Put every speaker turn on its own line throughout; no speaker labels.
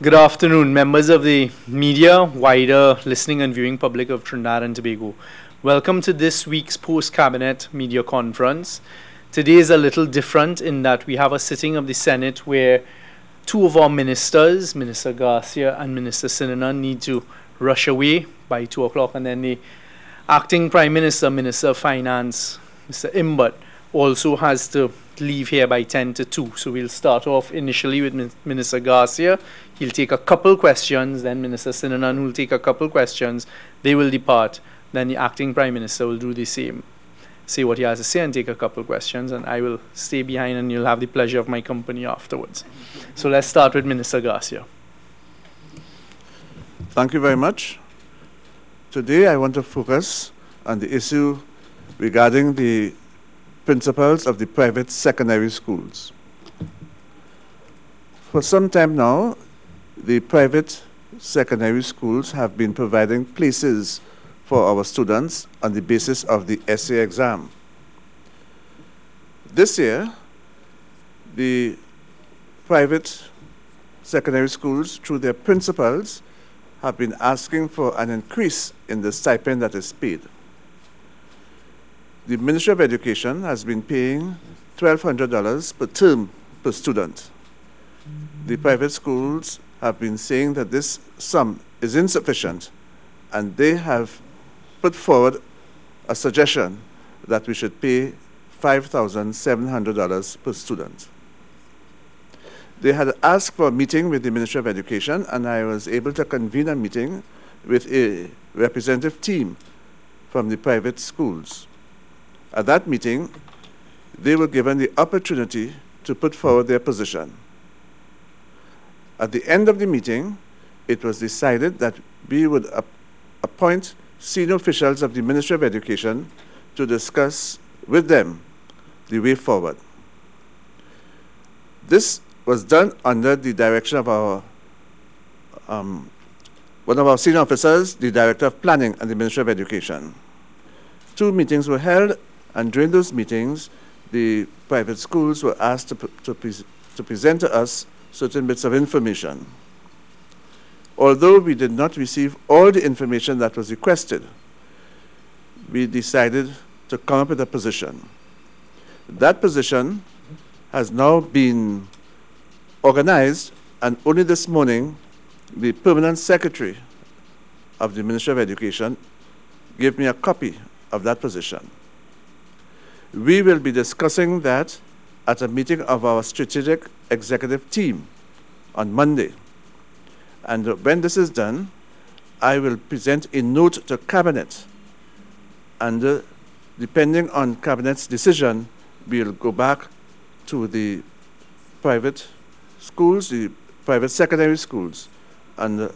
Good afternoon, members of the media, wider listening and viewing public of Trinidad and Tobago. Welcome to this week's post-cabinet media conference. Today is a little different in that we have a sitting of the Senate where two of our ministers, Minister Garcia and Minister Sinanan, need to rush away by 2 o'clock, and then the acting Prime Minister, Minister of Finance, Mr. Imbert, also has to leave here by 10 to 2. So we'll start off initially with Minister Garcia. He'll take a couple questions, then Minister Sinanan will take a couple questions. They will depart. Then the acting Prime Minister will do the same. Say what he has to say and take a couple questions, and I will stay behind and you'll have the pleasure of my company afterwards. So let's start with Minister Garcia.
Thank you very much. Today I want to focus on the issue regarding the principals of the private secondary schools. For some time now, the private secondary schools have been providing places for our students on the basis of the essay exam. This year, the private secondary schools, through their principals, have been asking for an increase in the stipend that is paid. The Ministry of Education has been paying $1,200 per term per student. The private schools have been saying that this sum is insufficient, and they have put forward a suggestion that we should pay $5,700 per student. They had asked for a meeting with the Ministry of Education, and I was able to convene a meeting with a representative team from the private schools. At that meeting, they were given the opportunity to put forward their position. At the end of the meeting, it was decided that we would appoint senior officials of the Ministry of Education to discuss with them the way forward. This was done under the direction of our one of our senior officers, the Director of Planning at the Ministry of Education. 2 meetings were held, and during those meetings, the private schools were asked to present to us certain bits of information. Although we did not receive all the information that was requested, we decided to come up with a position. That position has now been organized, and only this morning, the Permanent Secretary of the Ministry of Education gave me a copy of that position. We will be discussing that at a meeting of our strategic executive team on Monday. And when this is done, I will present a note to Cabinet. And depending on Cabinet's decision, we'll go back to the private schools, the private secondary schools, and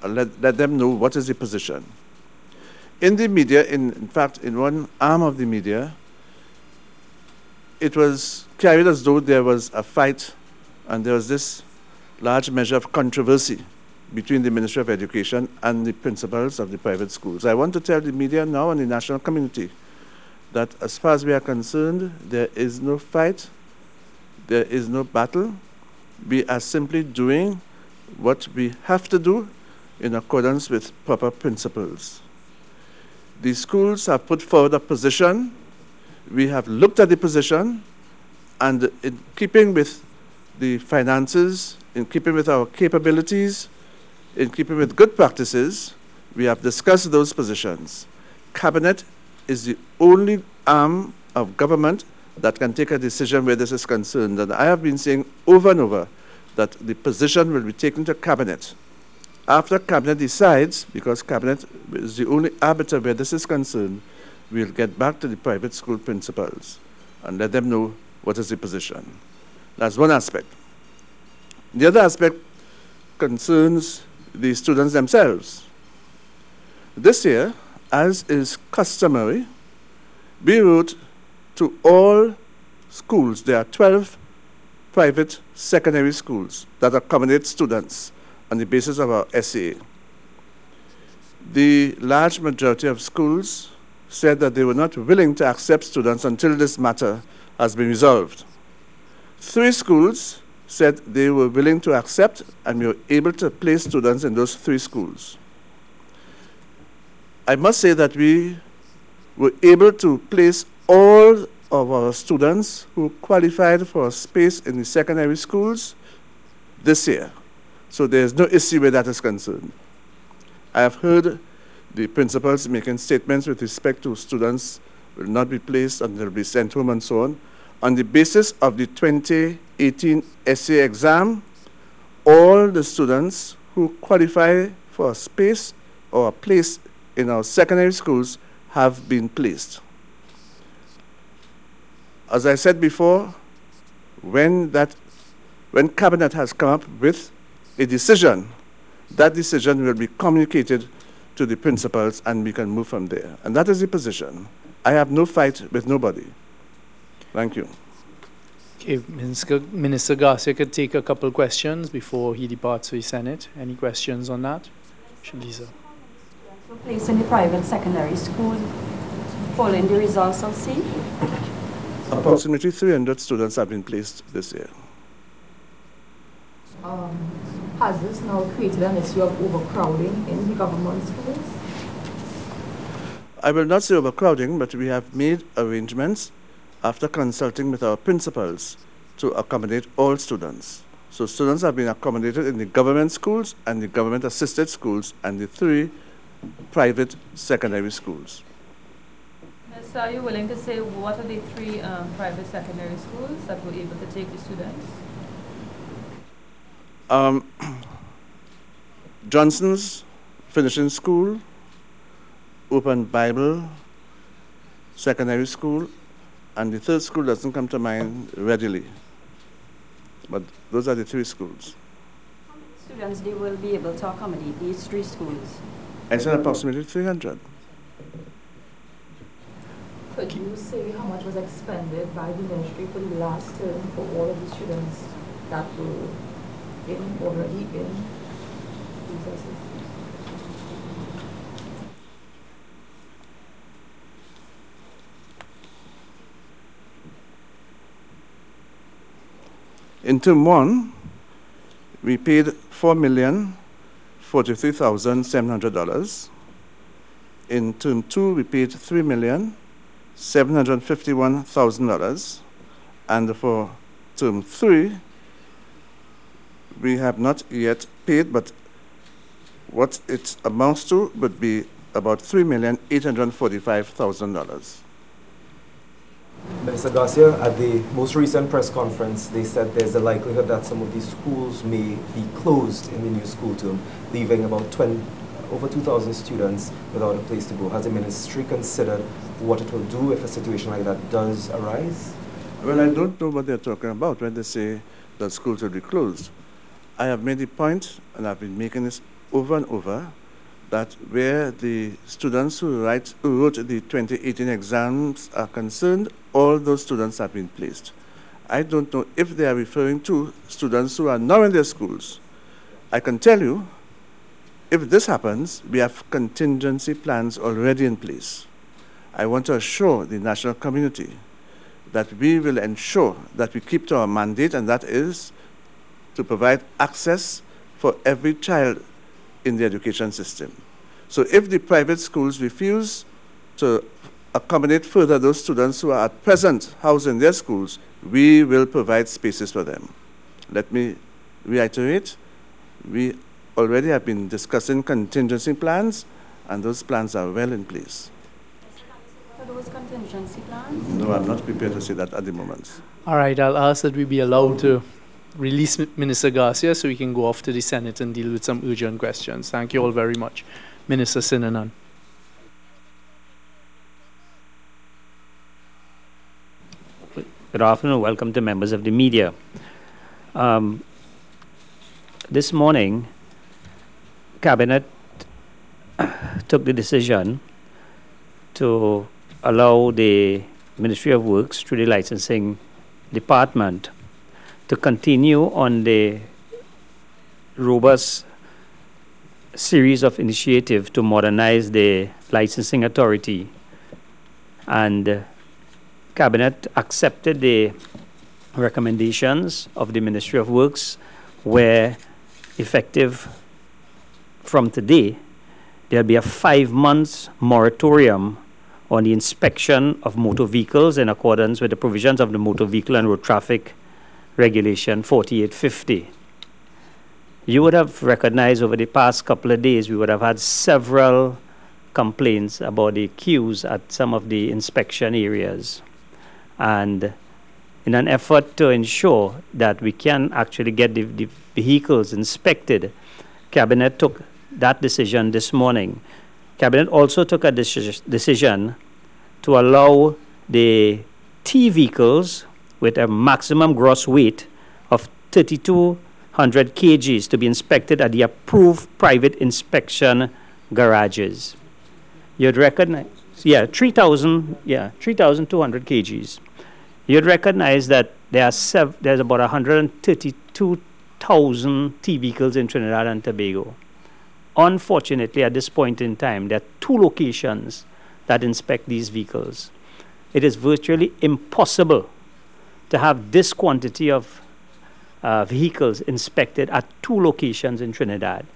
let them know what is the position. In the media, in fact, in one arm of the media, it was carried as though there was a fight and there was this large measure of controversy between the Ministry of Education and the principals of the private schools. I want to tell the media now and the national community that as far as we are concerned, there is no fight, there is no battle. We are simply doing what we have to do in accordance with proper principles. The schools have put forward a position. We have looked at the position, and in keeping with the finances, in keeping with our capabilities, in keeping with good practices, we have discussed those positions. Cabinet is the only arm of government that can take a decision where this is concerned. And I have been saying over and over that the position will be taken to Cabinet. After Cabinet decides, because Cabinet is the only arbiter where this is concerned, we'll get back to the private school principals and let them know what is the position. That's one aspect. The other aspect concerns the students themselves. This year, as is customary, we wrote to all schools. There are 12 private secondary schools that accommodate students on the basis of our SAA. The large majority of schools said that they were not willing to accept students until this matter has been resolved. 3 schools said they were willing to accept, and we were able to place students in those 3 schools. I must say that we were able to place all of our students who qualified for a space in the secondary schools this year. So there's no issue where that is concerned. I have heard the principals making statements with respect to students will not be placed and they'll be sent home and so on. On the basis of the 2018 essay exam, all the students who qualify for a space or a place in our secondary schools have been placed. As I said before, when Cabinet has come up with a decision, that decision will be communicated to the principals and we can move from there. And that is the position. I have no fight with nobody. Thank you.
Okay, Minister Garcia could take a couple questions before he departs to the Senate. Any questions on that? Shalisa.
So placed in the private secondary school following the results of C?
Approximately 300 students have been placed this year.
Has this now created an issue of overcrowding in the government schools?
I will not say overcrowding, but we have made arrangements after consulting with our principals to accommodate all students. So students have been accommodated in the government schools and the government-assisted schools and the 3 private secondary schools.
So are you willing to say what are the 3 private secondary schools that were able to take the students?
Johnson's Finishing School, Open Bible Secondary School, and the 3rd school doesn't come to mind readily. But those are the 3 schools.
How many students they will be able to accommodate these 3 schools?
I said approximately 300.
Could you say how much was expended by the ministry for the last term for all of the students that were already in resources?
In term 1, we paid $4,043,700. In term 2, we paid $3,751,000. And for term 3, we have not yet paid, but what it amounts to would be about $3,845,000.
Minister Garcia, at the most recent press conference, they said there's a likelihood that some of these schools may be closed in the new school term, leaving about over 2,000 students without a place to go. Has the ministry considered what it will do if a situation like that does arise?
Well, I don't know what they're talking about when they say that schools will be closed. I have made the point, and I've been making this over and over, that where the students who wrote the 2018 exams are concerned, all those students have been placed. I don't know if they are referring to students who are now in their schools. I can tell you, if this happens, we have contingency plans already in place. I want to assure the national community that we will ensure that we keep to our mandate, and that is to provide access for every child in the education system. So if the private schools refuse to accommodate further those students who are at present housed in their schools, we will provide spaces for them. Let me reiterate, we already have been discussing contingency plans, and those plans are well in place.
What are those contingency plans?
No, I'm not prepared to say that at the moment.
All right, I'll ask that we be allowed to release Minister Garcia so we can go off to the Senate and deal with some urgent questions. Thank you all very much. Minister Sinanan.
Good afternoon. Welcome to members of the media. This morning, Cabinet took the decision to allow the Ministry of Works through the licensing department to continue on the robust series of initiatives to modernize the licensing authority, and Cabinet accepted the recommendations of the Ministry of Works, where effective from today, there'll be a 5-month moratorium on the inspection of motor vehicles in accordance with the provisions of the Motor Vehicle and Road Traffic Regulation 4850. You would have recognized over the past couple of days, we would have had several complaints about the queues at some of the inspection areas. And in an effort to ensure that we can actually get the vehicles inspected, Cabinet took that decision this morning. Cabinet also took a decision to allow the T vehicles with a maximum gross weight of 3,200 kgs to be inspected at the approved private inspection garages. You'd recognize, 3,200 kgs. You'd recognize that there's about 132,000 T vehicles in Trinidad and Tobago. Unfortunately, at this point in time, there are 2 locations that inspect these vehicles. It is virtually impossible to have this quantity of vehicles inspected at 2 locations in Trinidad.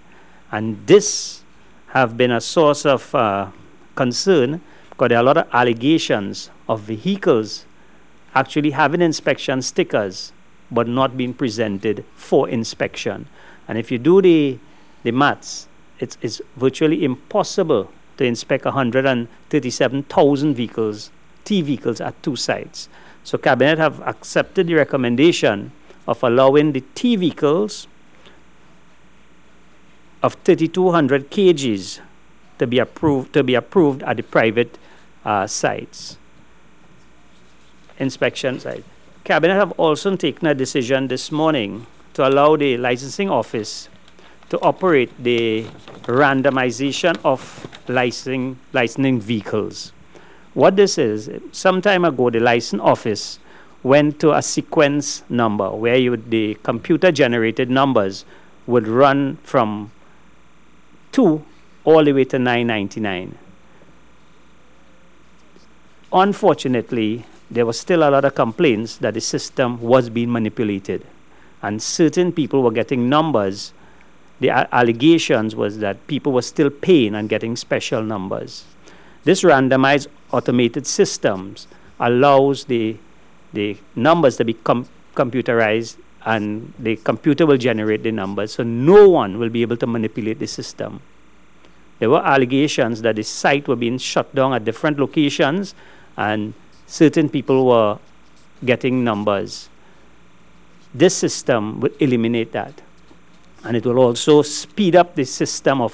And this have been a source of concern because there are a lot of allegations of vehicles actually having inspection stickers but not being presented for inspection. And if you do the maths, it's virtually impossible to inspect 137,000 vehicles, T vehicles at 2 sites. So Cabinet have accepted the recommendation of allowing the T vehicles of 3,200 kgs to be approved at the private sites, inspection site. Cabinet have also taken a decision this morning to allow the licensing office to operate the randomization of licensing vehicles. What this is, some time ago, the license office went to a sequence number where the computer-generated numbers would run from 2 all the way to 999. Unfortunately, there was still a lot of complaints that the system was being manipulated, and certain people were getting numbers. The allegations was that people were still paying and getting special numbers. This randomized automated systems allows the numbers to be computerized, and the computer will generate the numbers, so no one will be able to manipulate the system. There were allegations that the site were being shut down at different locations, and certain people were getting numbers. This system will eliminate that. And it will also speed up the system of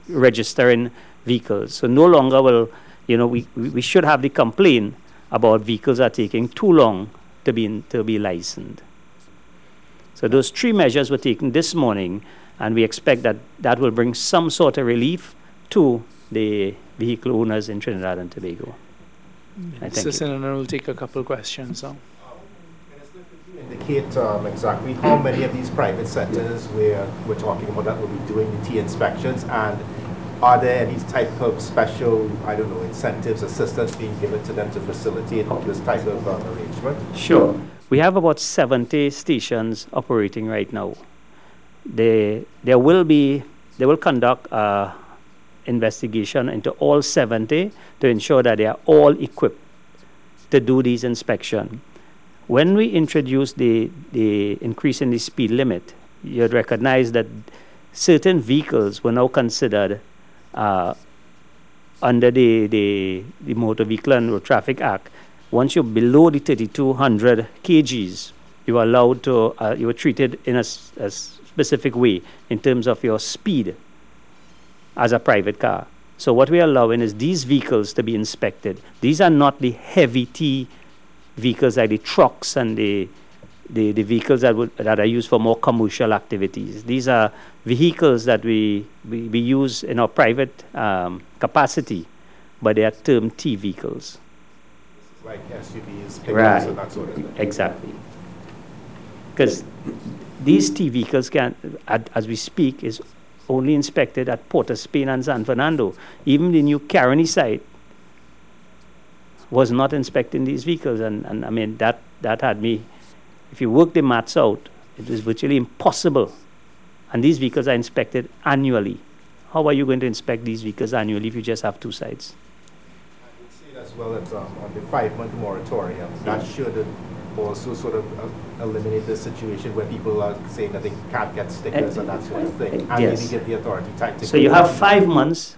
registering vehicles. So no longer will, we should have the complaint about vehicles are taking too long to be licensed. So those 3 measures were taken this morning, and we expect that will bring some sort of relief to the vehicle owners in Trinidad and Tobago.
Mr. Sinanan will take a couple questions now.
Indicate exactly how many of these private centers where we're talking about that will be doing the T inspections, and are there any type of special, incentives, assistance being given to them to facilitate this type of arrangement?
Sure. We have about 70 stations operating right now. They will conduct investigation into all 70 to ensure that they are all equipped to do these inspections. When we introduced the increase in the speed limit, you'd recognize that certain vehicles were now considered under the Motor Vehicle and Road Traffic Act. Once you're below the 3,200 kgs, you are allowed to, you are treated in a specific way in terms of your speed as a private car. So what we are allowing is these vehicles to be inspected. These are not the heavy T vehicles like the trucks and the vehicles that are used for more commercial activities. These are vehicles that we use in our private capacity, but they are termed T vehicles.
Like SUVs, pickups,
right.
And that sort of thing.
Exactly. Because these T vehicles as we speak, is only inspected at Port of Spain and San Fernando. Even the new Caroni site was not inspecting these vehicles, and I mean that had me if you work the maths out, it is virtually impossible. And these vehicles are inspected annually. How are you going to inspect these vehicles annually if you just have 2 sites?
I would say as well that on the 5-month moratorium, that should also sort of eliminate the situation where people are saying that they can't get stickers and that sort of thing, and
yes.
maybe give the authority time to...
So you have 5 months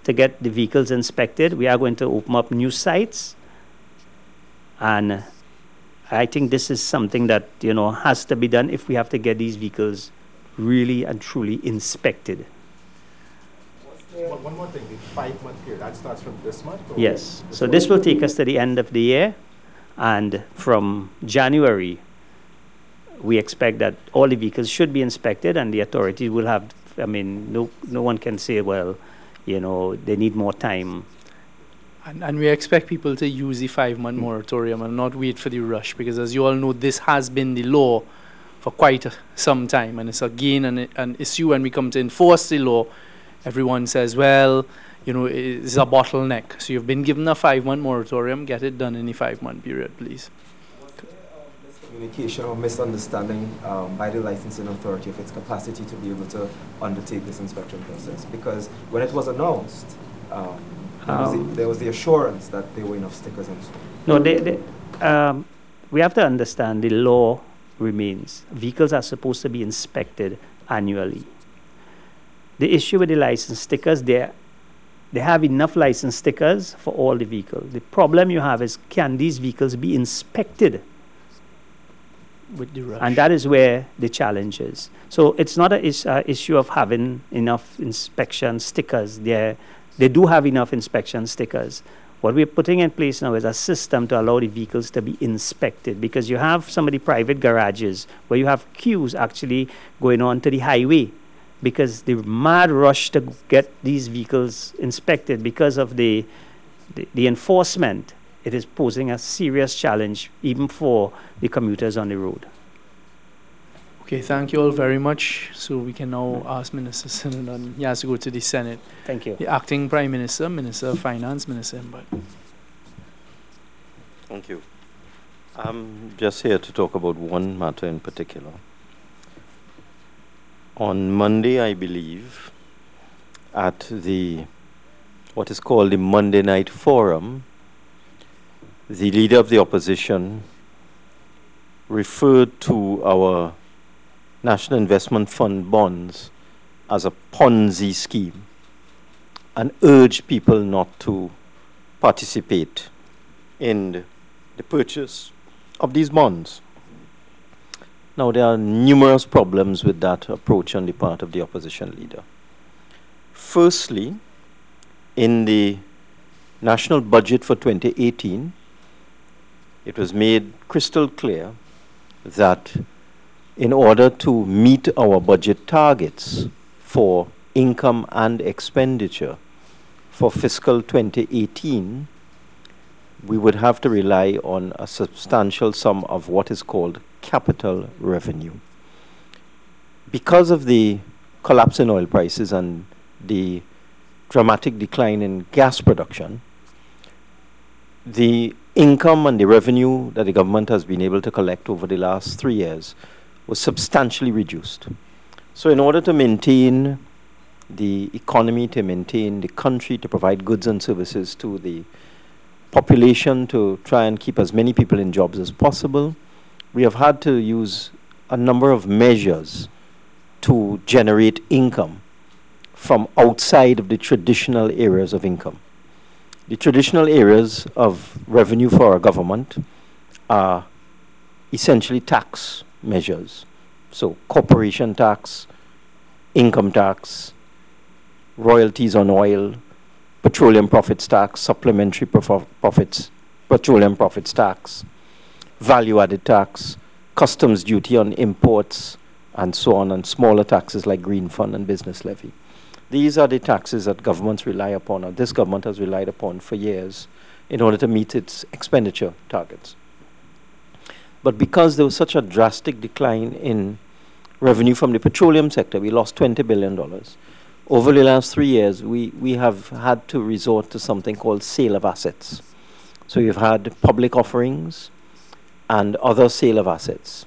to get the vehicles inspected. We are going to open up new sites, and I think this is something that, you know, has to be done if we have to get these vehicles really and truly inspected.
One more thing, the 5-month period, that starts from this month? Or
Yes. So this will take us to the end of the year, and from January, we expect that all the vehicles should be inspected, and the authorities will have, I mean, no one can say, well, you know, they need more time.
And we expect people to use the 5-month moratorium and not wait for the rush, because as you all know, this has been the law for quite some time, and it's again an issue when we come to enforce the law. Everyone says, well, you know, it's a bottleneck. So you've been given a 5-month moratorium, get it done in the 5-month period, please.
Was there miscommunication or misunderstanding by the licensing authority of its capacity to be able to undertake this inspection process? Because when it was announced, there was the assurance that there were enough stickers and so on.
No, we have to understand the law remains. Vehicles are supposed to be inspected annually. The issue with the license stickers, they have enough license stickers for all the vehicles. The problem you have is, can these vehicles be inspected?
With the rush.
And that is where the challenge is. So it's not an issue of having enough inspection stickers. They do have enough inspection stickers. What we're putting in place now is a system to allow the vehicles to be inspected, because you have some of the private garages where you have queues actually going on to the highway, because the mad rush to get these vehicles inspected because of the enforcement. It is posing a serious challenge even for the commuters on the road.
Okay, thank you all very much. So we can now ask Minister Sinanan. He has to go to the Senate.
Thank you.
The Acting Prime Minister, Minister of Finance, Minister Imbert.
Thank you. I'm just here to talk about one matter in particular. On Monday, I believe, at what is called the Monday Night Forum, the leader of the opposition referred to our National Investment Fund bonds as a Ponzi scheme and urged people not to participate in the purchase of these bonds. Now, there are numerous problems with that approach on the part of the opposition leader. Firstly, in the national budget for 2018, it was made crystal clear that in order to meet our budget targets for income and expenditure for fiscal 2018, we would have to rely on a substantial sum of what is called capital revenue. Because of the collapse in oil prices and the dramatic decline in gas production, the income and the revenue that the government has been able to collect over the last 3 years was substantially reduced. So in order to maintain the economy, to maintain the country, to provide goods and services to the population, to try and keep as many people in jobs as possible, we have had to use a number of measures to generate income from outside of the traditional areas of income. The traditional areas of revenue for our government are essentially tax measures. So corporation tax, income tax, royalties on oil, petroleum profits tax, supplementary profits, petroleum profits tax, value-added tax, customs duty on imports, and so on, and smaller taxes like green fund and business levy. These are the taxes that governments rely upon, or this government has relied upon for years in order to meet its expenditure targets. But because there was such a drastic decline in revenue from the petroleum sector, we lost $20 billion. Over the last 3 years, we have had to resort to something called sale of assets. So you've had public offerings, and other sale of assets.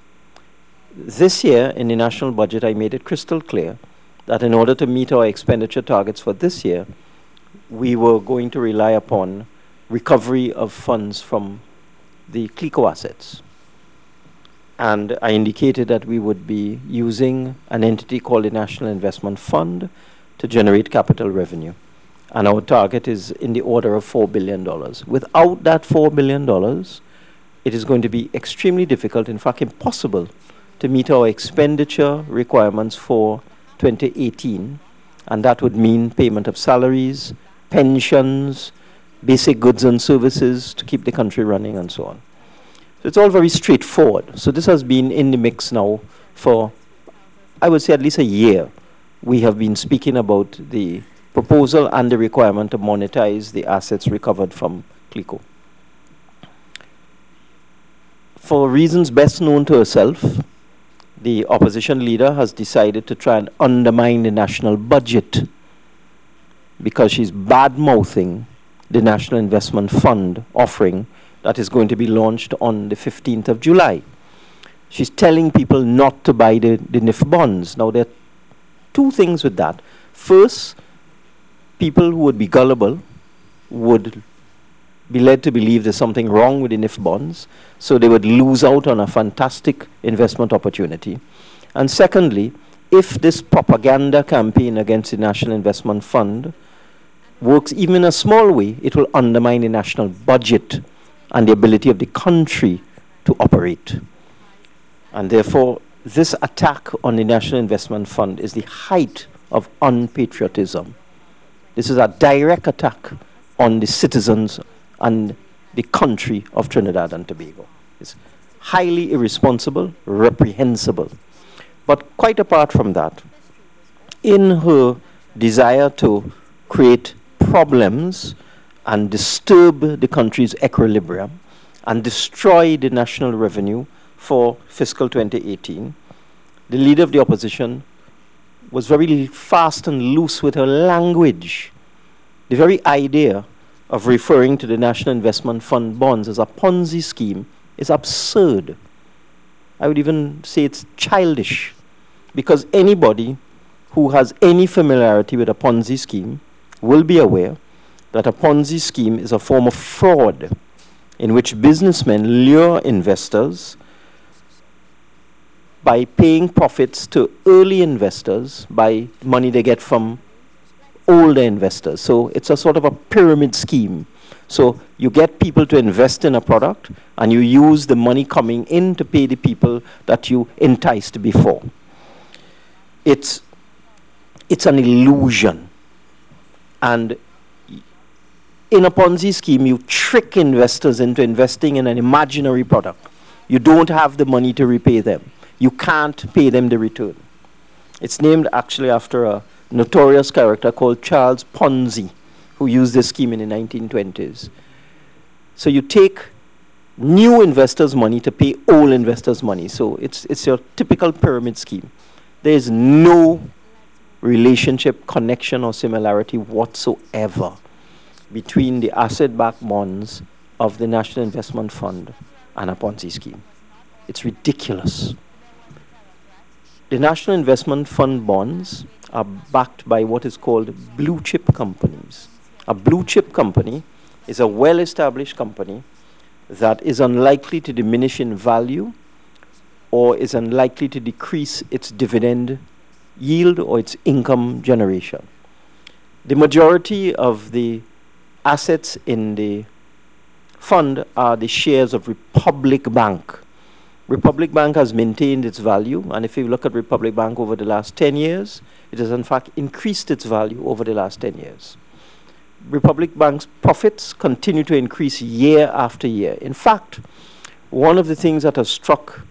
This year, in the national budget, I made it crystal clear that in order to meet our expenditure targets for this year, we were going to rely upon recovery of funds from the CLICO assets. And I indicated that we would be using an entity called the National Investment Fund to generate capital revenue. And our target is in the order of $4 billion. Without that $4 billion, it is going to be extremely difficult, in fact impossible, to meet our expenditure requirements for 2018. And that would mean payment of salaries, pensions, basic goods and services to keep the country running and so on. So it's all very straightforward. So this has been in the mix now for, I would say, at least a year. We have been speaking about the proposal and the requirement to monetize the assets recovered from CLICO. For reasons best known to herself, the opposition leader has decided to try and undermine the national budget because she's bad-mouthing the National Investment Fund offering that is going to be launched on the 15th of July. She's telling people not to buy the NIF bonds. Now, there are two things with that. First, people who would be gullible would be led to believe there's something wrong with the NIF bonds, so they would lose out on a fantastic investment opportunity. And secondly, if this propaganda campaign against the National Investment Fund works even in a small way, it will undermine the national budget and the ability of the country to operate. And therefore, this attack on the National Investment Fund is the height of unpatriotism. This is a direct attack on the citizens and the country of Trinidad and Tobago. It's highly irresponsible, reprehensible. But quite apart from that, in her desire to create problems and disturb the country's equilibrium and destroy the national revenue for fiscal 2018, the leader of the opposition was very fast and loose with her language. The very idea of referring to the National Investment Fund bonds as a Ponzi scheme is absurd. I would even say it's childish, because anybody who has any familiarity with a Ponzi scheme will be aware that a Ponzi scheme is a form of fraud in which businessmen lure investors by paying profits to early investors by money they get from older investors. So it's a sort of a pyramid scheme. So you get people to invest in a product, and you use the money coming in to pay the people that you enticed before. It's an illusion. And in a Ponzi scheme, you trick investors into investing in an imaginary product. You don't have the money to repay them. You can't pay them the return. It's named actually after a notorious character called Charles Ponzi, who used this scheme in the 1920s. So you take new investors' money to pay old investors' money. So it's your typical pyramid scheme. There is no relationship, connection, or similarity whatsoever between the asset-backed bonds of the National Investment Fund and a Ponzi scheme. It's ridiculous. The National Investment Fund bonds are backed by what is called blue chip companies. A blue chip company is a well-established company that is unlikely to diminish in value or is unlikely to decrease its dividend yield or its income generation. The majority of the assets in the fund are the shares of Republic Bank. Republic Bank has maintained its value, and if you look at Republic Bank over the last 10 years, it has in fact increased its value over the last 10 years. Republic Bank's profits continue to increase year after year. In fact, one of the things that has struck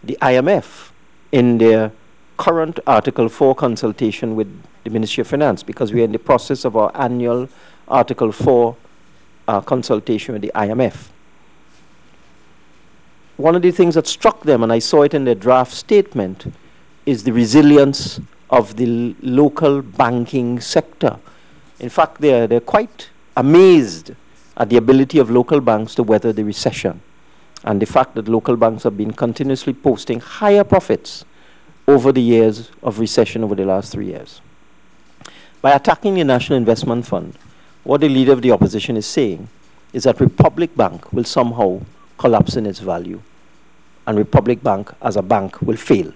the IMF in their current Article 4 consultation with the Ministry of Finance, because we are in the process of our annual Article 4 consultation with the IMF. One of the things that struck them, and I saw it in their draft statement, is the resilience of the local banking sector. In fact, they're quite amazed at the ability of local banks to weather the recession. and the fact that local banks have been continuously posting higher profits over the years of recession over the last 3 years. By attacking the National Investment Fund, what the leader of the opposition is saying is that Republic Bank will somehow collapse in its value, and Republic Bank as a bank will fail.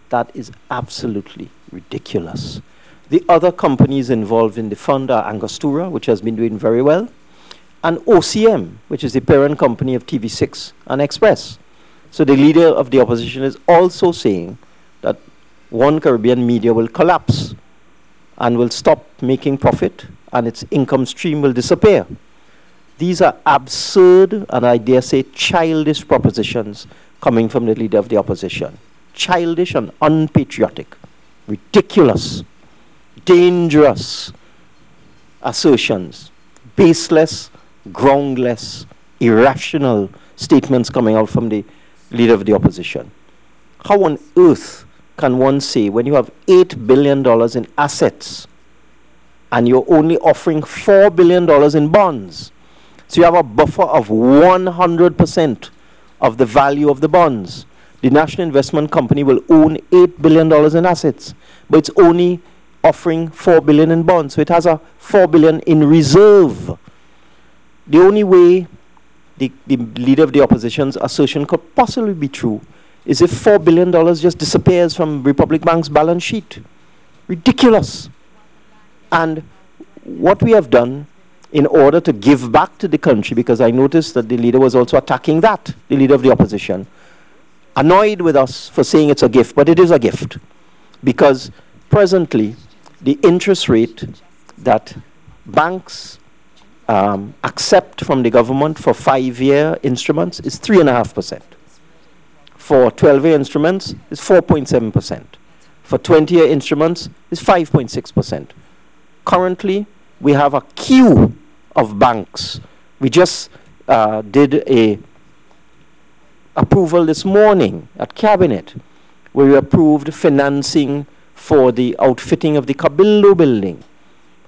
That is absolutely ridiculous. The other companies involved in the fund are Angostura, which has been doing very well, and OCM, which is the parent company of TV6 and Express. So the leader of the opposition is also saying that One Caribbean Media will collapse and will stop making profit, and its income stream will disappear. These are absurd and, I dare say, childish propositions coming from the leader of the opposition. Childish and unpatriotic, ridiculous, dangerous assertions, baseless, groundless, irrational statements coming out from the leader of the opposition. How on earth can one say, when you have $8 billion in assets and you're only offering $4 billion in bonds, so you have a buffer of 100% of the value of the bonds. The National Investment Company will own $8 billion in assets, but it's only offering $4 billion in bonds. So it has a $4 billion in reserve. The only way the leader of the opposition's assertion could possibly be true is if $4 billion just disappears from Republic Bank's balance sheet. Ridiculous. And what we have done in order to give back to the country, because I noticed that the leader was also attacking that, the leader of the opposition, annoyed with us for saying it's a gift, but it is a gift. Because presently, the interest rate that banks accept from the government for 5-year instruments is 3.5%. For 12-year instruments, is 4.7%. For 20-year instruments, is 5.6%. Currently, we have a queue of banks. We just did a approval this morning at Cabinet, where we approved financing for the outfitting of the Cabildo building.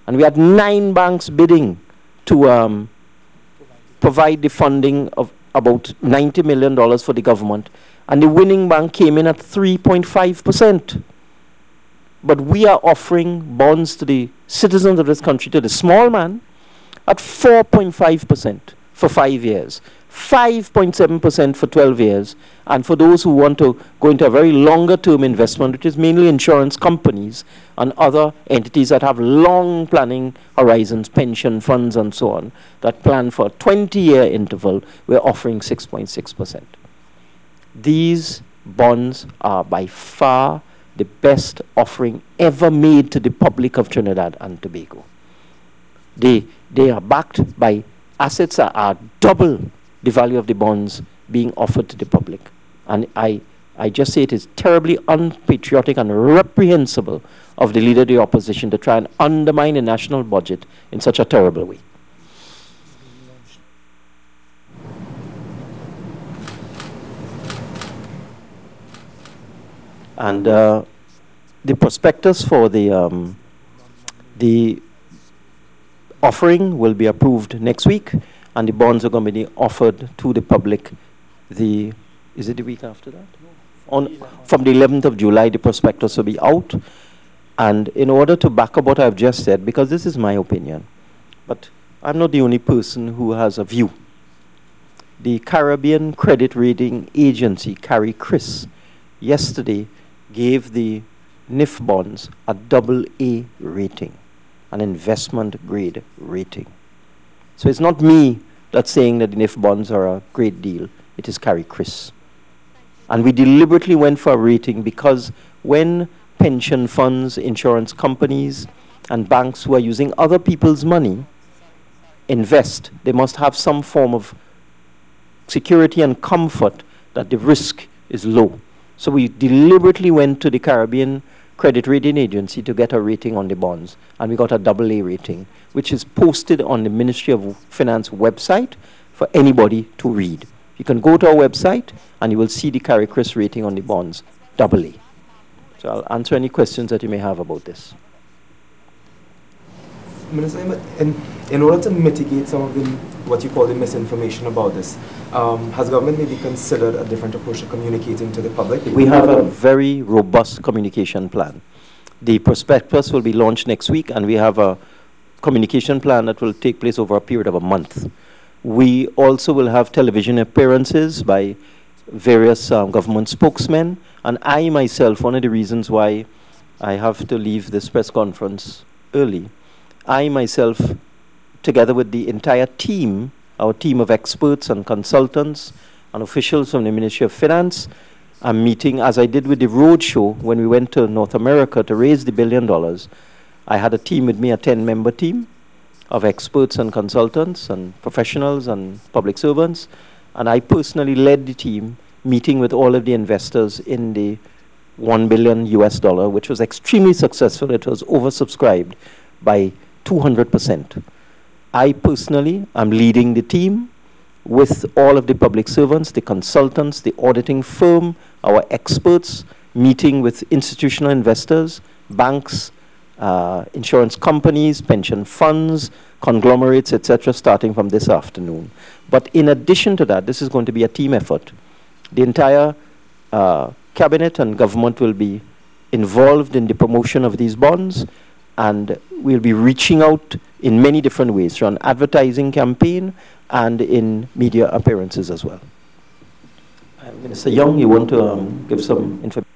And we had 9 banks bidding to provide the funding of about $90 million for the government. And the winning bank came in at 3.5%. But we are offering bonds to the citizens of this country, to the small man, at 4.5% for 5 years, 5.7% for 12 years, and for those who want to go into a very longer term investment, which is mainly insurance companies and other entities that have long planning horizons, pension funds and so on, that plan for a 20-year interval, we're offering 6.6%. These bonds are by far the best offering ever made to the public of Trinidad and Tobago. They are backed by assets that are double the value of the bonds being offered to the public. And I just say it is terribly unpatriotic and reprehensible of the leader of the opposition to try and undermine the national budget in such a terrible way. And the prospectus for the offering will be approved next week, and the bonds are going to be offered to the public. Is it the week after that? From the 11th of July, the prospectus will be out. And in order to back up what I've just said, because this is my opinion, but I'm not the only person who has a view. The Caribbean Credit Rating Agency, CARICRIS, yesterday gave the NIF bonds a AA rating, an investment grade rating. So it's not me that's saying that the NIF bonds are a great deal. It is CARICRIS. And we deliberately went for a rating because when pension funds, insurance companies, and banks who are using other people's money invest, they must have some form of security and comfort that the risk is low. So we deliberately went to the Caribbean Credit Rating Agency to get a rating on the bonds, and we got a AA rating, which is posted on the Ministry of Finance website for anybody to read. You can go to our website and you will see the CARICRIS rating on the bonds, AA. So I'll answer any questions that you may have about this.
Minister, in order to mitigate some of the, what you call the misinformation about this, has government maybe considered a different approach to communicating to the public?
We have a very robust communication plan. The prospectus will be launched next week, and we have a communication plan that will take place over a period of a month. We also will have television appearances by various government spokesmen, and I myself, one of the reasons why I have to leave this press conference early, I myself, together with the entire team, our team of experts and consultants and officials from the Ministry of Finance, I'm meeting, as I did with the roadshow when we went to North America to raise the $1 billion. I had a team with me, a 10-member team of experts and consultants and professionals and public servants, and I personally led the team meeting with all of the investors in the $1 billion US, which was extremely successful. It was oversubscribed by 200%. I personally am leading the team with all of the public servants, the consultants, the auditing firm, our experts, meeting with institutional investors, banks, insurance companies, pension funds, conglomerates, etc., starting from this afternoon. But in addition to that, this is going to be a team effort. The entire cabinet and government will be involved in the promotion of these bonds, and we'll be reaching out in many different ways, through an advertising campaign and in media appearances as well. Minister Young, you want to give some information?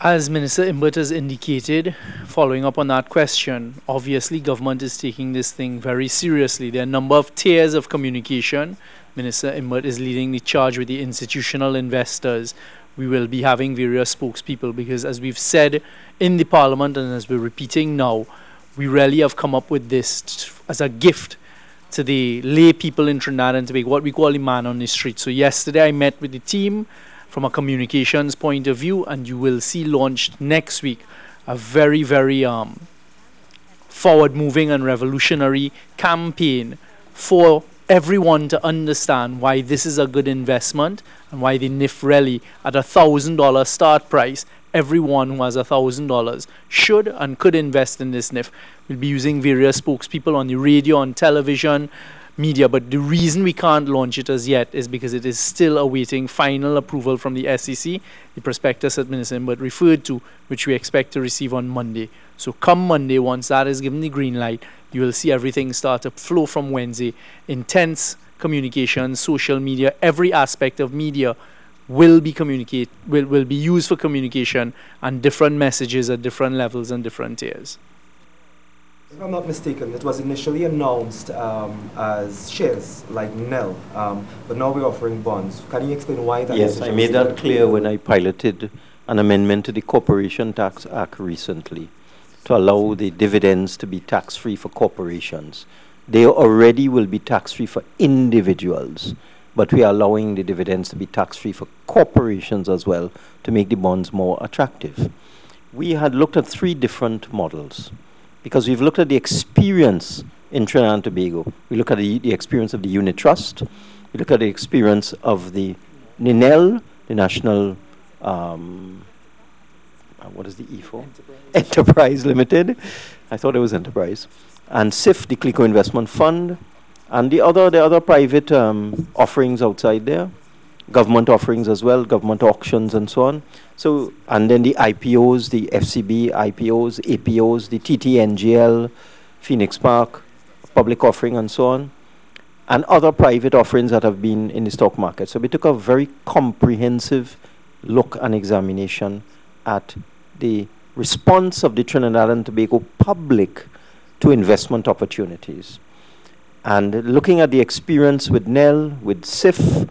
As Minister Imbert has indicated, following up on that question, obviously government is taking this thing very seriously. There are a number of tiers of communication. Minister Imbert is leading the charge with the institutional investors. We will be having various spokespeople because, as we've said in the Parliament and as we're repeating now, we really have come up with this as a gift to the lay people in Trinidad and Tobago, what we call the man on the street. So yesterday I met with the team from a communications point of view, and you will see launched next week a very, very forward-moving and revolutionary campaign for everyone to understand why this is a good investment and why the NIF rally at $1,000 start price, everyone who has $1,000 should and could invest in this NIF. We'll be using various spokespeople on the radio, on television, media, but the reason we can't launch it as yet is because it is still awaiting final approval from the SEC, the prospectus that Minister Imbert referred to, which we expect to receive on Monday. So come Monday, once that is given the green light, you will see everything start to flow from Wednesday. Intense communication, social media, every aspect of media will be will be used for communication, and different messages at different levels and different tiers.
If I'm not mistaken, it was initially announced as shares, like NEL, but now we're offering bonds. Can you explain why that?
Yes, I made that clear when I piloted an amendment to the Corporation Tax Act recently to allow the dividends to be tax-free for corporations. They already will be tax-free for individuals, but we are allowing the dividends to be tax-free for corporations as well to make the bonds more attractive. We had looked at 3 different models, because we've looked at the experience in Trinidad and Tobago. We look at the experience of the unit trust. We look at the experience of the NINEL, the National, what is the E for? Enterprise Limited. I thought it was Enterprise. And SIF, the CLICO Investment Fund, and the other private offerings outside there, government offerings as well, government auctions and so on. So, and then the IPOs, the FCB IPOs, APOs, the TTNGL, Phoenix Park, public offering and so on, and other private offerings that have been in the stock market. So we took a very comprehensive look and examination at the response of the Trinidad and Tobago public to investment opportunities. And looking at the experience with NEL, with SIF,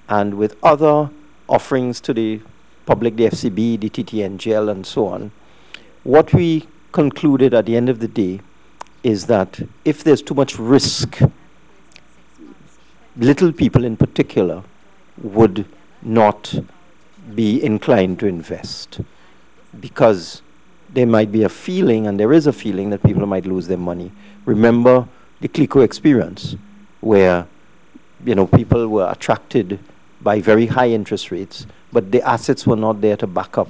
and with other offerings to the public, the FCB, the TTNGL, and so on, what we concluded at the end of the day is that if there's too much risk, little people in particular would not be inclined to invest, because there might be a feeling, and there is a feeling, that people might lose their money. Remember the CLICO experience, where people were attracted by very high interest rates, but the assets were not there to back up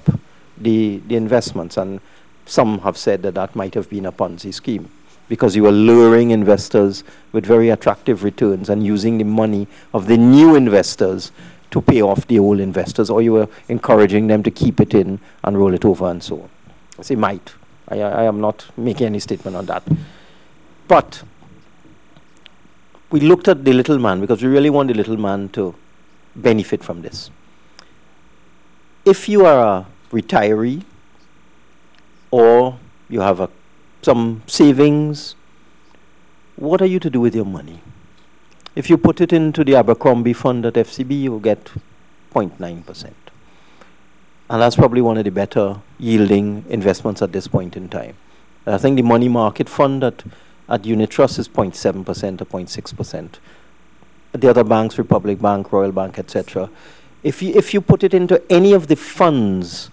the investments. And some have said that that might have been a Ponzi scheme, because you were luring investors with very attractive returns and using the money of the new investors to pay off the old investors, or you were encouraging them to keep it in and roll it over and so on. I say might. I am not making any statement on that. But we looked at the little man because we really want the little man to benefit from this. If you are a retiree or you have some savings, what are you to do with your money? If you put it into the Abercrombie fund at FCB, you will get 0.9%. And that's probably one of the better yielding investments at this point in time. I think the money market fund at Unit Trust is 0.7% or 0.6%. The other banks, Republic Bank, Royal Bank, etc. If you put it into any of the funds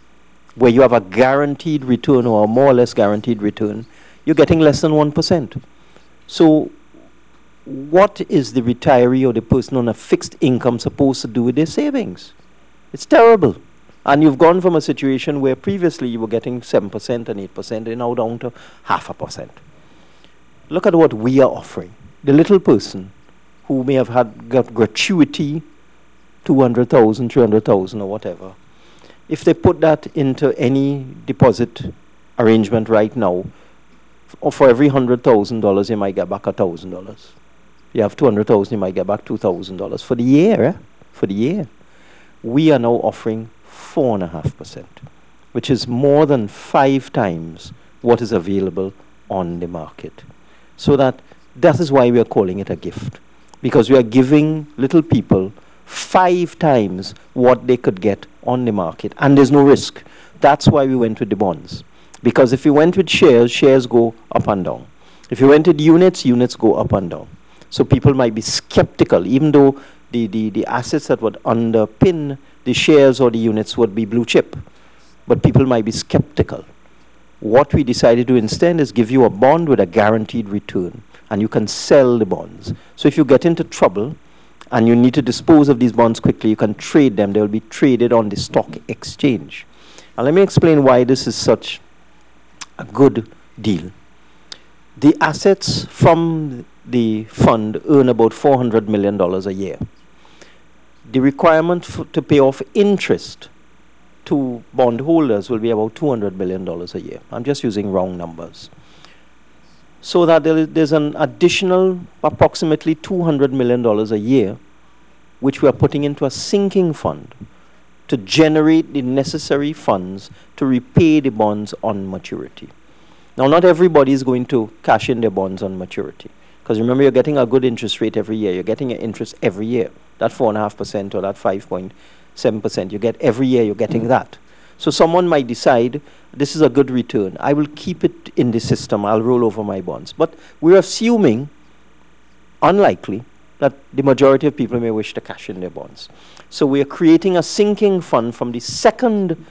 where you have a guaranteed return or a more or less guaranteed return, you're getting less than 1%. So what is the retiree or the person on a fixed income supposed to do with their savings? It's terrible. And you've gone from a situation where previously you were getting 7% and 8%, and now down to 0.5%. Look at what we are offering. The little person who may have got gratuity, 200,000, 300,000 or whatever, if they put that into any deposit arrangement right now, for every $100,000, you might get back $1,000. You have 200,000, you might get back $2,000 for the year. For the year, we are now offering 4.5%, which is more than 5 times what is available on the market. So that is why we are calling it a gift, because we are giving little people 5 times what they could get on the market, and there's no risk. That's why we went with the bonds, because if you went with shares, shares go up and down. If you went with units, units go up and down. So people might be skeptical, even though the assets that would underpin the shares or the units would be blue chip, but people might be skeptical. What we decided to instead is give you a bond with a guaranteed return, and you can sell the bonds. So if you get into trouble and you need to dispose of these bonds quickly, you can trade them. They will be traded on the stock exchange. And let me explain why this is such a good deal. The assets from the fund earn about $400 million a year. The requirement to pay off interest to bondholders will be about $200 million a year. I'm just using round numbers. So that there's an additional approximately $200 million a year, which we are putting into a sinking fund to generate the necessary funds to repay the bonds on maturity. Now, not everybody is going to cash in their bonds on maturity, because remember, you're getting a good interest rate every year. You're getting an interest every year. That 4.5% or that 5.7%, you get every year, you're getting that. So someone might decide, this is a good return. I will keep it in the system. I'll roll over my bonds. But we're assuming, unlikely, that the majority of people may wish to cash in their bonds. So we are creating a sinking fund from the second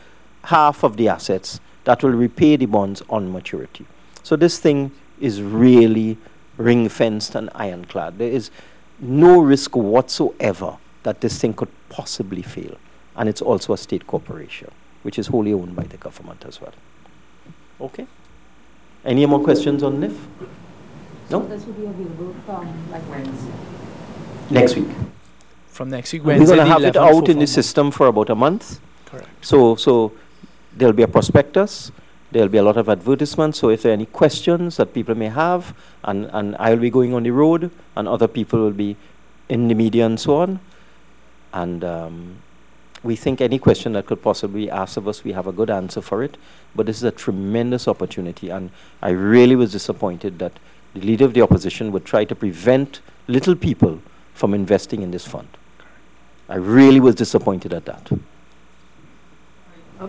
half of the assets that will repay the bonds on maturity. So this thing is really ring-fenced and ironclad. There is no risk whatsoever that this thing could possibly fail. And it's also a state corporation, which is wholly owned by the government as well. Okay? Any more questions on NIF? No?
So this will be available from like Wednesday?
Next week.
From next week,
We're
Wednesday.
going to have it
11th
out in the system for about a month.
Correct.
So there'll be a prospectus. There'll be a lot of advertisements. So if there are any questions that people may have, and I'll be going on the road, and other people will be in the media and so on. And we think any question that could possibly be asked of us, we have a good answer for it. But this is a tremendous opportunity. And I really was disappointed that the leader of the opposition would try to prevent little people from investing in this fund. I really was disappointed at that.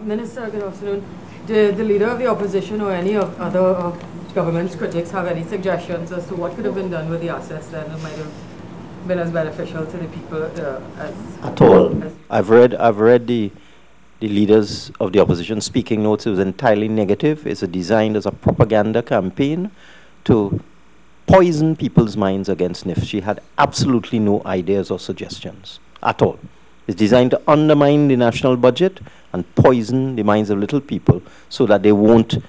Minister, good afternoon. Did the leader of the opposition or any of other government's critics have any suggestions as to what could have been done with the assets then that might have been as beneficial to the people as
at all? I've read the leaders of the opposition speaking notes. It was entirely negative. It's designed as a propaganda campaign to poison people's minds against NIF. She had absolutely no ideas or suggestions at all. It's designed to undermine the national budget and poison the minds of little people so that they won't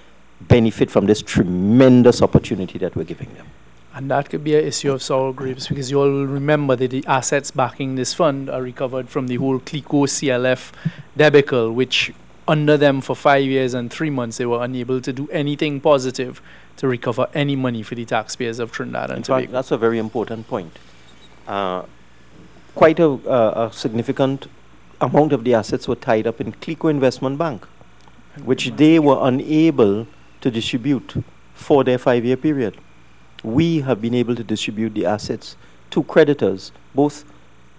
benefit from this tremendous opportunity that we're giving them.
And that could be an issue of sour grapes, because you all will remember that the assets backing this fund are recovered from the whole CLICO CLF debacle, which under them for 5 years and 3 months, they were unable to do anything positive to recover any money for the taxpayers of Trinidad and Tobago.
In fact, that's a very important point. Quite a significant amount of the assets were tied up in CLICO Investment Bank, which they were unable to distribute for their 5-year period. We have been able to distribute the assets to creditors, both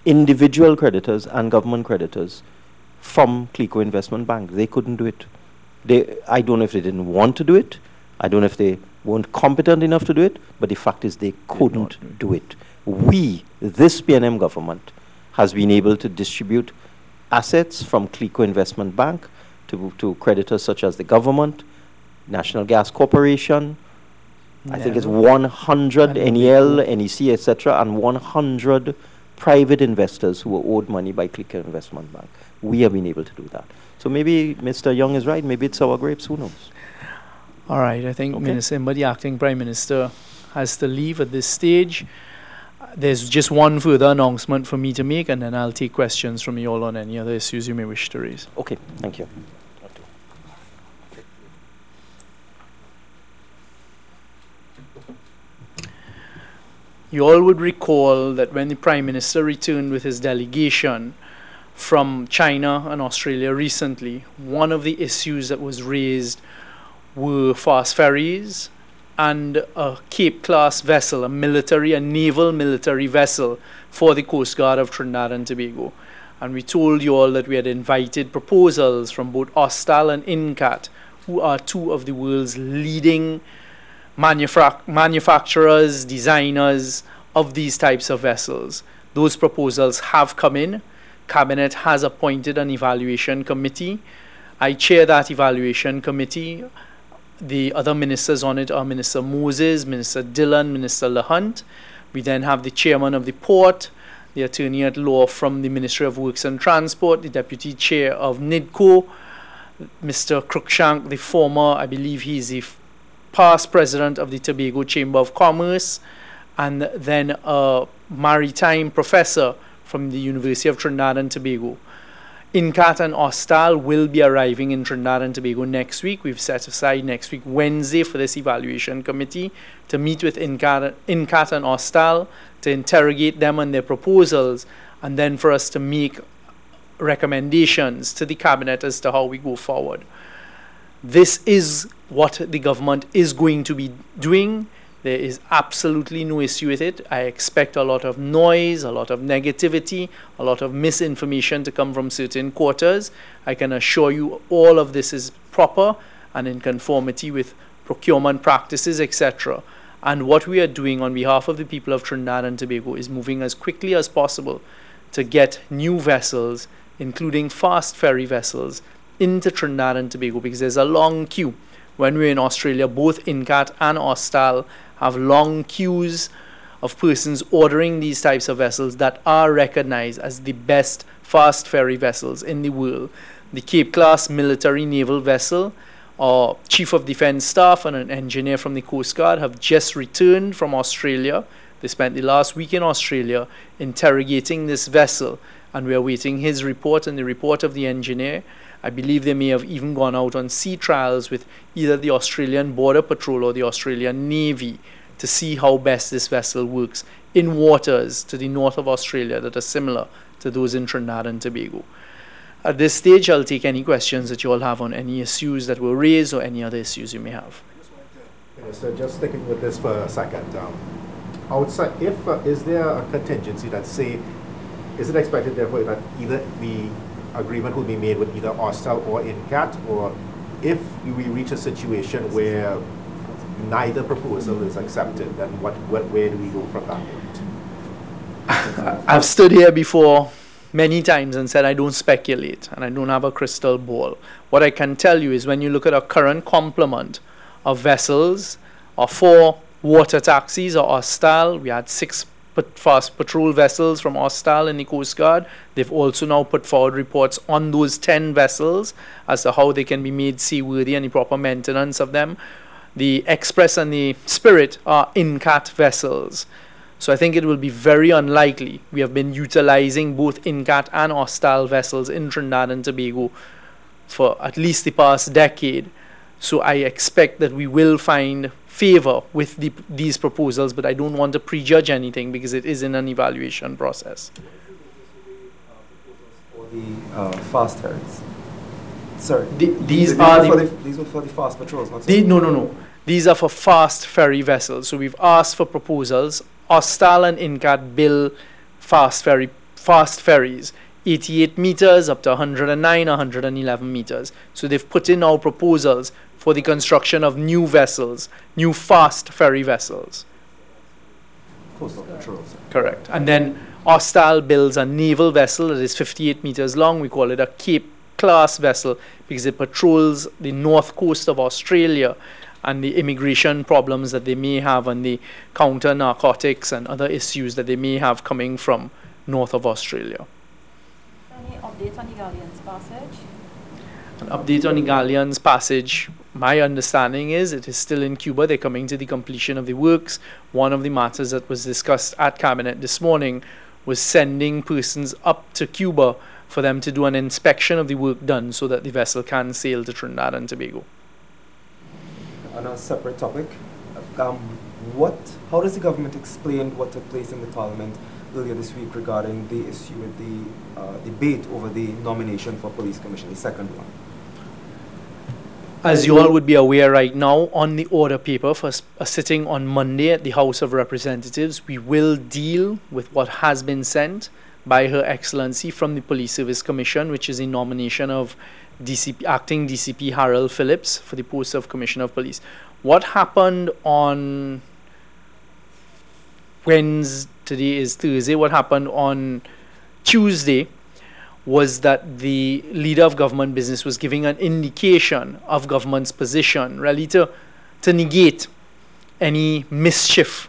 individual creditors and government creditors, from CLICO Investment Bank. They couldn't do it. I don't know if they didn't want to do it. I don't know if they weren't competent enough to do it, but the fact is they couldn't do it. We, this PNM government, has been able to distribute assets from CLICO Investment Bank to creditors such as the government, National Gas Corporation, I think it's 100 NEL, NEC, etc., and 100 private investors who were owed money by CLICO Investment Bank. We have been able to do that. So maybe Mr. Young is right. Maybe it's sour grapes. Who knows?
All right. I think Minister Imbert, the acting Prime Minister, has to leave at this stage. There's just one further announcement for me to make, and then I'll take questions from you all on any other issues you may wish to raise.
Okay. Thank you.
You all would recall that when the Prime Minister returned with his delegation from China and Australia recently, one of the issues that was raised were fast ferries and a Cape-class vessel, a naval military vessel for the Coast Guard of Trinidad and Tobago. And we told you all that we had invited proposals from both Austal and INCAT, who are two of the world's leading manufacturers, designers of these types of vessels. Those proposals have come in. Cabinet has appointed an evaluation committee. I chair that evaluation committee. The other ministers on it are Minister Moses, Minister Dillon, Minister LeHunt. We then have the chairman of the port, the attorney at law from the Ministry of Works and Transport, the deputy chair of NIDCO, Mr. Cruikshank, the former, I believe he's the past president of the Tobago Chamber of Commerce, and then a maritime professor from the University of Trinidad and Tobago. INCAT and Austal will be arriving in Trinidad and Tobago next week. We've set aside next week, Wednesday, for this evaluation committee to meet with INCAT and Austal, to interrogate them on their proposals, and then for us to make recommendations to the Cabinet as to how we go forward. This is what the government is going to be doing. There is absolutely no issue with it. I expect a lot of noise, a lot of negativity, a lot of misinformation to come from certain quarters. I can assure you all of this is proper and in conformity with procurement practices, etc. And what we are doing on behalf of the people of Trinidad and Tobago is moving as quickly as possible to get new vessels, including fast ferry vessels, into Trinidad and Tobago, because there's a long queue. When we're in Australia, both INCAT and Austal have long queues of persons ordering these types of vessels that are recognized as the best fast ferry vessels in the world. The Cape-class military naval vessel, our Chief of Defence Staff and an engineer from the Coast Guard have just returned from Australia. They spent the last week in Australia interrogating this vessel, and we are waiting his report and the report of the engineer. I believe they may have even gone out on sea trials with either the Australian Border Patrol or the Australian Navy to see how best this vessel works in waters to the north of Australia that are similar to those in Trinidad and Tobago. At this stage, I'll take any questions that you all have on any issues that were raised or any other issues you may have.
Minister, just sticking with this for a second. Outside, is there a contingency that say, is it expected therefore that either the agreement will be made with either Austal or INCAT, or if we reach a situation where neither proposal is accepted, then where do we go from that point?
I've stood here before many times and said I don't speculate and I don't have a crystal ball. What I can tell you is when you look at our current complement of vessels, or 4 water taxis or Austal, we had 6 fast patrol vessels from Hostal and the Coast Guard. They've also now put forward reports on those 10 vessels as to how they can be made seaworthy and the proper maintenance of them. The Express and the Spirit are INCAT vessels. So I think it will be very unlikely. We have been utilizing both INCAT and Hostal vessels in Trinidad and Tobago for at least the past decade. So I expect that we will find favor with these proposals, but I don't want to prejudge anything because it is in an evaluation process.
For the fast ferries. Sorry.
These are
for the fast patrols, not
no. These are for fast ferry vessels. So we've asked for proposals. Hostal and INCAT bill fast ferries, 88 meters up to 109, 111 meters. So they've put in our proposals for the construction of new vessels, new fast ferry vessels.
Coastal patrols.
Correct. And then Hostal builds a naval vessel that is 58 meters long. We call it a Cape class vessel because it patrols the north coast of Australia and the immigration problems that they may have and the counter narcotics and other issues that they may have coming from north of Australia.
Any update on the Galleon's passage?
An update on the Galleon's passage, my understanding is it is still in Cuba. They're coming to the completion of the works. One of the matters that was discussed at Cabinet this morning was sending persons up to Cuba for them to do an inspection of the work done so that the vessel can sail to Trinidad and Tobago.
On a separate topic, how does the government explain what took place in the Parliament earlier this week regarding the issue with the debate over the nomination for Police Commission, the second one?
As you all would be aware right now, on the order paper for a sitting on Monday at the House of Representatives, we will deal with what has been sent by Her Excellency from the Police Service Commission, which is a nomination of Acting DCP Harold Phillips for the post of Commissioner of Police. What happened on Wednesday, today is Thursday, what happened on Tuesday was that the leader of government business was giving an indication of government's position, really to negate any mischief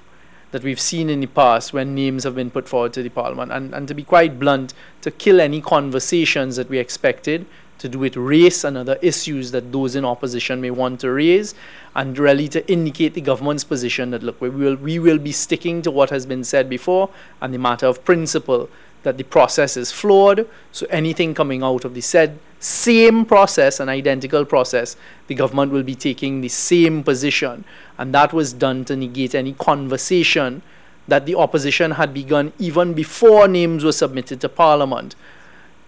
that we've seen in the past when names have been put forward to the Parliament, and to be quite blunt, to kill any conversations that we expected to do with race and other issues that those in opposition may want to raise, and really to indicate the government's position that, look, we will be sticking to what has been said before and the matter of principle, that the process is flawed, so anything coming out of the said same process, an identical process, the government will be taking the same position. And that was done to negate any conversation that the opposition had begun even before names were submitted to Parliament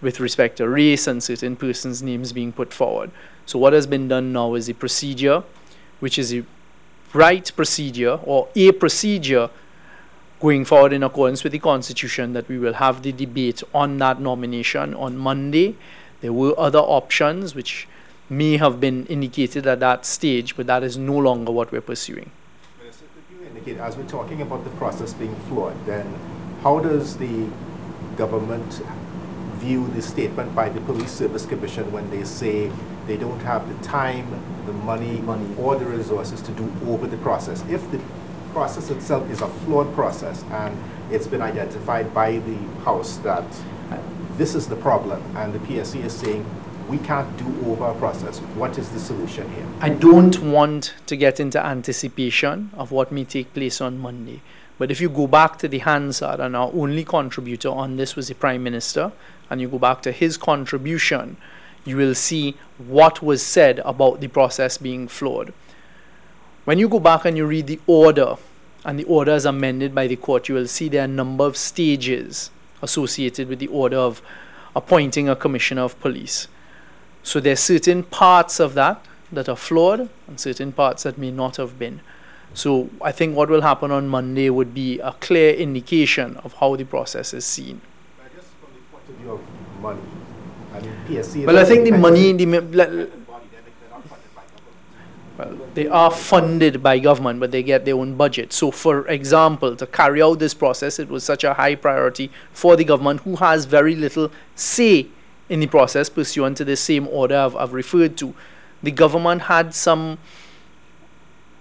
with respect to race and certain persons' names being put forward. So what has been done now is a procedure, which is a right procedure or a procedure going forward in accordance with the Constitution, that we will have the debate on that nomination on Monday. There were other options which may have been indicated at that stage, but that is no longer what we're pursuing.
Minister, could you indicate, as we're talking about the process being flawed, then how does the government view the statement by the Police Service Commission when they say they don't have the time, the money, or the resources to do over the process? If the process itself is a flawed process and it's been identified by the House that this is the problem and the PSC is saying we can't do over a process, what is the solution here?
I don't want to get into anticipation of what may take place on Monday, but if you go back to the Hansard, and our only contributor on this was the Prime Minister, and you go back to his contribution, you will see what was said about the process being flawed. When you go back and you read the order, and the order is amended by the court, you will see there are a number of stages associated with the order of appointing a commissioner of police. So there are certain parts of that are flawed and certain parts that may not have been. So I think what will happen on Monday would be a clear indication of how the process is seen.
I guess from the point of view of money, I mean, PSC...
Well, I think the money... Well, they are funded by government, but they get their own budget. So, for example, to carry out this process, it was such a high priority for the government, who has very little say in the process pursuant to the same order I've referred to. The government had some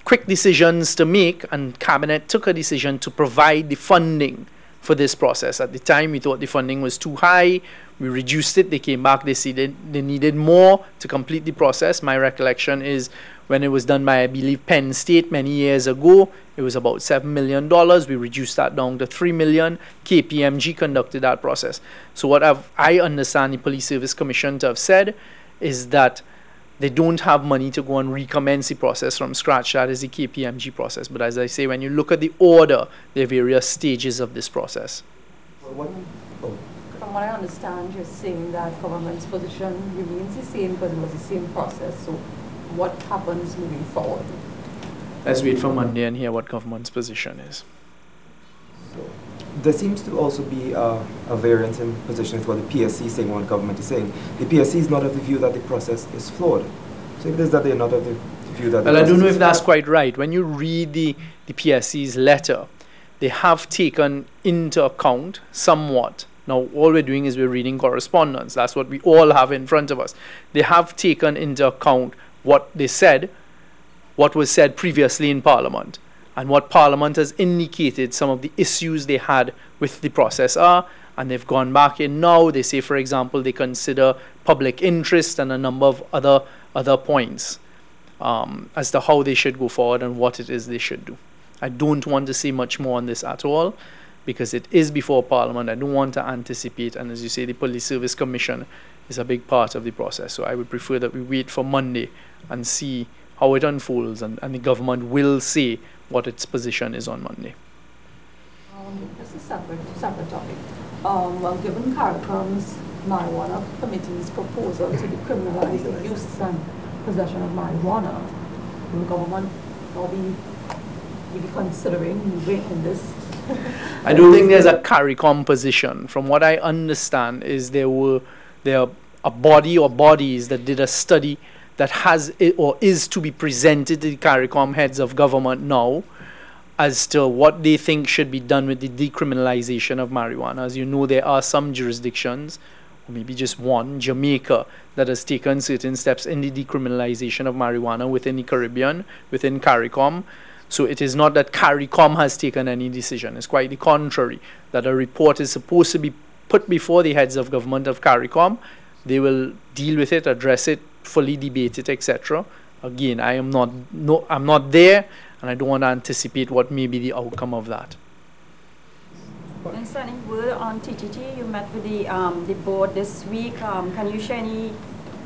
quick decisions to make, and Cabinet took a decision to provide the funding for this process. At the time, we thought the funding was too high. We reduced it. They came back. They said they needed more to complete the process. My recollection is when it was done by, I believe, Penn State many years ago, it was about $7 million. We reduced that down to $3 million. KPMG conducted that process. So what I understand the Police Service Commission to have said is that they don't have money to go and recommence the process from scratch. That is the KPMG process. But as I say, when you look at the order, there are various stages of this process.
From what I understand, you're saying that government's position remains the same because it was the same process. So what happens moving forward?
Let's wait for Monday and hear what government's position is.
There seems to also be a variance in position with what the PSC is saying, what government is saying. The PSC is not of the view that the process is flawed. So if it is that they're not of the view that...
Well, I don't know if that's quite right. When you read the PSC's letter, they have taken into account somewhat. Now, all we're doing is we're reading correspondence. That's what we all have in front of us. They have taken into account what they said, what was said previously in Parliament, and what Parliament has indicated some of the issues they had with the process are, and they've gone back in now. They say, for example, they consider public interest and a number of other points as to how they should go forward and what it is they should do. I don't want to say much more on this at all because it is before Parliament. I don't want to anticipate, and as you say, the Police Service Commission is a big part of the process. So I would prefer that we wait for Monday and see how it unfolds, and the government will say what its position is on Monday.
This is a separate topic. Well, given CARICOM's marijuana committee's proposal to decriminalize the use and possession of marijuana, will the government now be considering moving in this?
I don't think there's a CARICOM position. From what I understand is there are a body or bodies that did a study that has or is to be presented to the CARICOM heads of government now as to what they think should be done with the decriminalization of marijuana. As you know, there are some jurisdictions, or maybe just one, Jamaica, that has taken certain steps in the decriminalization of marijuana within the Caribbean, within CARICOM. So it is not that CARICOM has taken any decision. It's quite the contrary, that a report is supposed to be put before the heads of government of CARICOM. They will deal with it, address it, fully debate it, etc. Again, I'm not there, and I don't want to anticipate what may be the outcome of that.
Minister, any word on TTT? You met with the board this week. Can you share any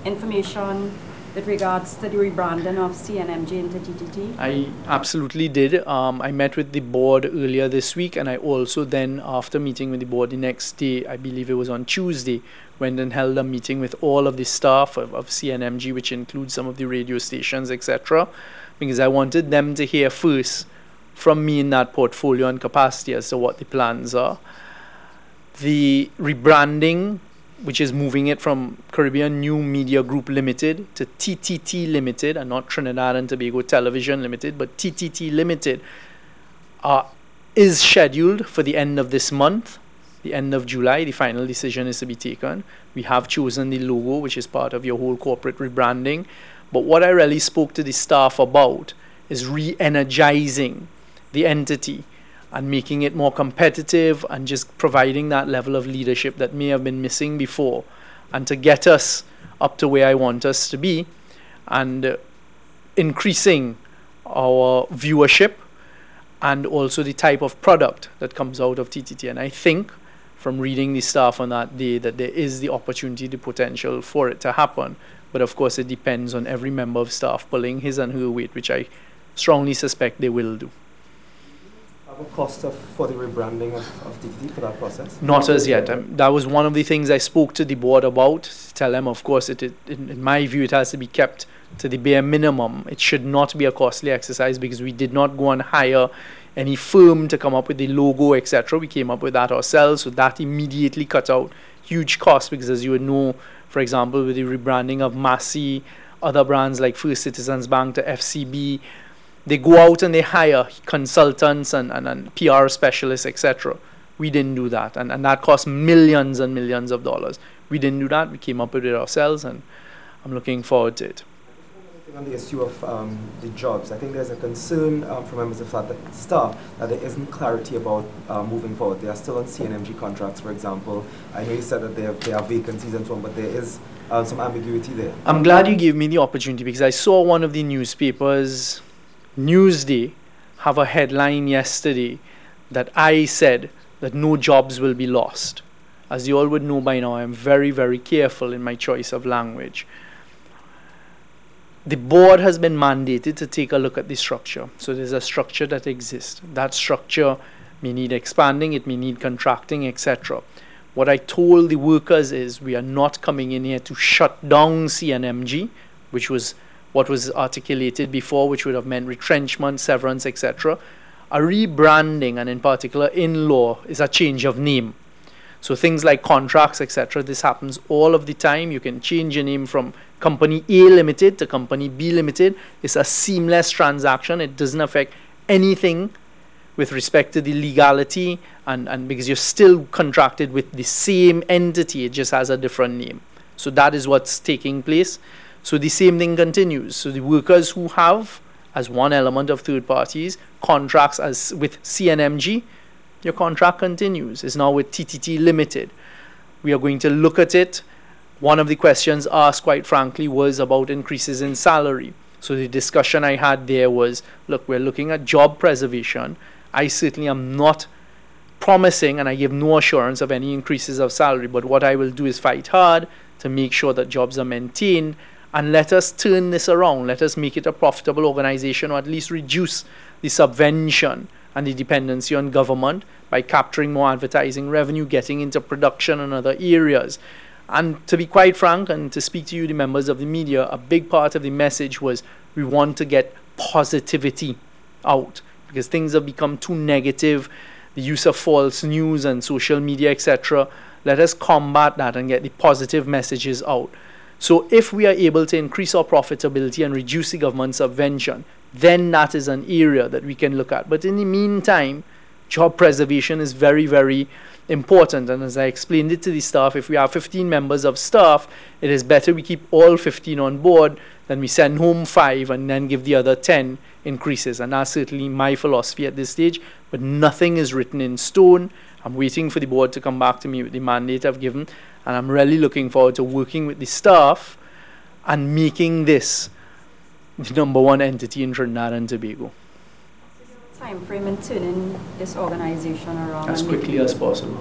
information with regards to the rebranding of CNMG into TTT?
I absolutely did. I met with the board earlier this week, and I also then, after meeting with the board the next day, I believe it was on Tuesday, went and held a meeting with all of the staff of CNMG, which includes some of the radio stations, etc., because I wanted them to hear first from me in that portfolio and capacity as to what the plans are. The rebranding, which is moving it from Caribbean New Media Group Limited to TTT Limited, and not Trinidad and Tobago Television Limited, but TTT Limited, is scheduled for the end of this month, the end of July. The final decision is to be taken. We have chosen the logo, which is part of your whole corporate rebranding. But what I really spoke to the staff about is re-energizing the entity and making it more competitive and just providing that level of leadership that may have been missing before, and to get us up to where I want us to be, and increasing our viewership and also the type of product that comes out of TTT. And I think from reading the staff on that day that there is the opportunity, the potential for it to happen. But of course it depends on every member of staff pulling his and her weight, which I strongly suspect they will do.
Have a cost for the rebranding of TTT for that process?
Not as yet. That was one of the things I spoke to the board about, to tell them, of course, in my view, it has to be kept to the bare minimum. It should not be a costly exercise because we did not go and hire any firm to come up with the logo, etc. We came up with that ourselves, so that immediately cut out huge costs, because as you would know, for example, with the rebranding of Massey, other brands like First Citizens Bank to FCB, they go out and they hire consultants and PR specialists, etc. We didn't do that, and that cost millions and millions of dollars. We didn't do that. We came up with it ourselves, and I'm looking forward to it.
On the issue of the jobs, I think there's a concern from members of staff that there isn't clarity about moving forward. They are still on CNMG contracts, for example. I know you said that there are vacancies and so on, but there is some ambiguity there.
I'm glad you gave me the opportunity because I saw one of the newspapers, Newsday, have a headline yesterday that I said that no jobs will be lost. As you all would know by now, I'm very, very careful in my choice of language. The board has been mandated to take a look at the structure. So there's a structure that exists. That structure may need expanding, it may need contracting, etc. What I told the workers is we are not coming in here to shut down CNMG, which was what was articulated before, which would have meant retrenchment, severance, etc. A rebranding, and in particular in law, is a change of name. So things like contracts, etc., this happens all of the time. You can change your name from Company A Limited to Company B Limited. It's a seamless transaction. It doesn't affect anything with respect to the legality, and because you're still contracted with the same entity, it just has a different name. So that is what's taking place. So the same thing continues. So the workers who have, as one element of third parties, contracts as with CNMG, your contract continues. It's now with TTT Limited. We are going to look at it. One of the questions asked, quite frankly, was about increases in salary. So the discussion I had there was, look, we're looking at job preservation. I certainly am not promising, and I give no assurance of any increases of salary, but what I will do is fight hard to make sure that jobs are maintained, and let us turn this around. Let us make it a profitable organization, or at least reduce the subvention and the dependency on government by capturing more advertising revenue, getting into production and other areas. And to be quite frank, and to speak to you, the members of the media, a big part of the message was we want to get positivity out because things have become too negative, the use of false news and social media, etc. Let us combat that and get the positive messages out. So if we are able to increase our profitability and reduce the government subvention, then that is an area that we can look at. But in the meantime, job preservation is very, very important. And as I explained it to the staff, if we have 15 members of staff, it is better we keep all 15 on board than we send home 5 and then give the other 10 increases. And that's certainly my philosophy at this stage. But nothing is written in stone. I'm waiting for the board to come back to me with the mandate I've given. And I'm really looking forward to working with the staff and making this the #1 entity in Trinidad and Tobago.
Time frame in turning this organization around
As quickly as possible.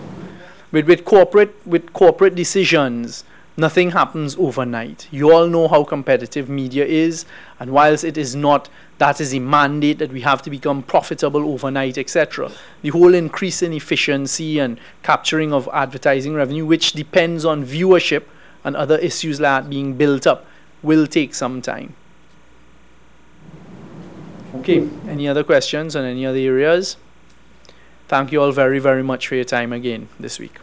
With corporate decisions, nothing happens overnight. You all know how competitive media is, and whilst it is not, that is a mandate that we have to become profitable overnight, etc. The whole increase in efficiency and capturing of advertising revenue, which depends on viewership and other issues like that being built up, will take some time. Okay, any other questions on any other areas? Thank you all very, very much for your time again this week.